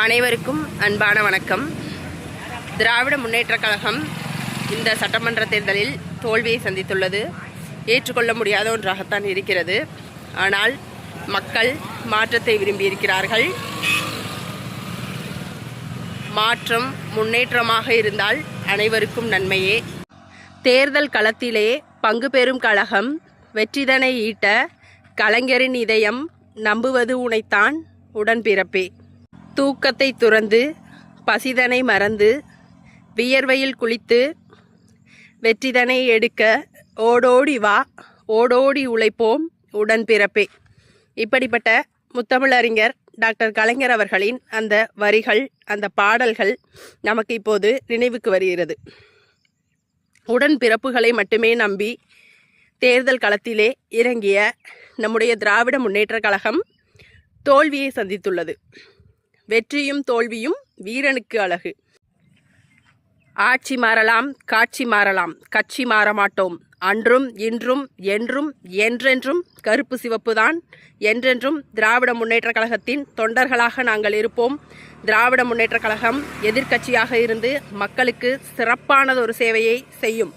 அனைவருக்கும் அன்பான வணக்கம். திராவிட முன்னேற்றக் கழகம் இந்த சட்டமன்ற தேர்தலில் தோல்வியை சந்தித்துள்ளது. ஏற்றுக்கொள்ள முடியாத ஒன்றாகத்தான் இருக்கிறது. ஆனால் மக்கள் மாற்றத்தை விரும்பியிருக்கிறார்கள். மாற்றம் முன்னேற்றமாக இருந்தால் அனைவருக்கும் நன்மையே. தேர்தல் களத்திலே பங்கு பெறும் கழகம் வெற்றிதனை ஈட்ட கலைஞரின் இதயம் நம்புவது உனைத்தான் உடன்பிறப்பே. தூக்கத்தை துறந்து பசிதனை மறந்து வியர்வையில் குளித்து வெற்றிதனை எடுக்க ஓடோடி வா, ஓடோடி உழைப்போம் உடன்பிறப்பே. இப்படிப்பட்ட முத்தமிழறிஞர் டாக்டர் கலைஞர் அவர்களின் அந்த வரிகள், அந்த பாடல்கள் நமக்கு இப்போது நினைவுக்கு வருகிறது. உடன்பிறப்புகளை மட்டுமே நம்பி தேர்தல் களத்திலே இறங்கிய நம்முடைய திராவிட முன்னேற்றக் கழகம் தோல்வியை சந்தித்துள்ளது. வெற்றியும் தோல்வியும் வீரனுக்கு அழகு. ஆட்சி மாறலாம், காட்சி மாறலாம், கட்சி மாறமாட்டோம். அன்றும் இன்றும் என்றும் என்றென்றும் கருப்பு சிவப்பு தான். என்றென்றும் திராவிட முன்னேற்றக் கழகத்தின் தொண்டர்களாக நாங்கள் இருப்போம். திராவிட முன்னேற்றக் கழகம் எதிர்க்கட்சியாக இருந்து மக்களுக்கு சிறப்பானதொரு சேவையை செய்யும்.